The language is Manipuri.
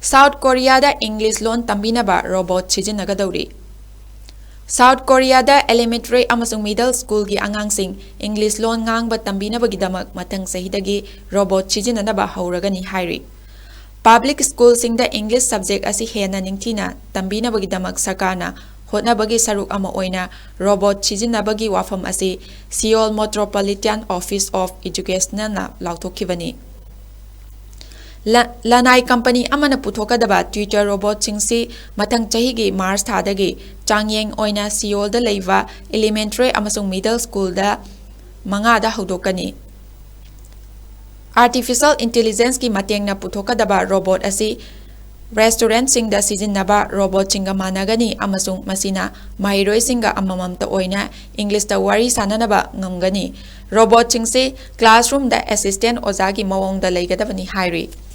South Korea da English loan tambinaba robot sijinnagadauri. South Korea da elementary amasung middle school gi angangsing English loan ngangba tambinabagidamak mathang sahidagi robot sijinnanaba hauragani hairi. Public school sing da English subject asi hena ningthina tambinabagidamak sarkarna hotnabagi saruk ama oina robot sijinnabagi wafam asi Seoul Metropolitan Office of Education na lauthokibani. Lanai company amana puthokadaba Twitter robot singsi mathang chahigi March thadagi changyeng oina Seoul da leiva elementary amasung middle school da manga da hodokani. Artificial intelligence ki matengna puthokadaba robot asi restaurant singda sijinnaba robot singa managani amasung masina mahiroi singa amamamta oina English da wari sananaba ngamgani. Robot singsi classroom da assistant ozagi mawong da leigadabani hairi.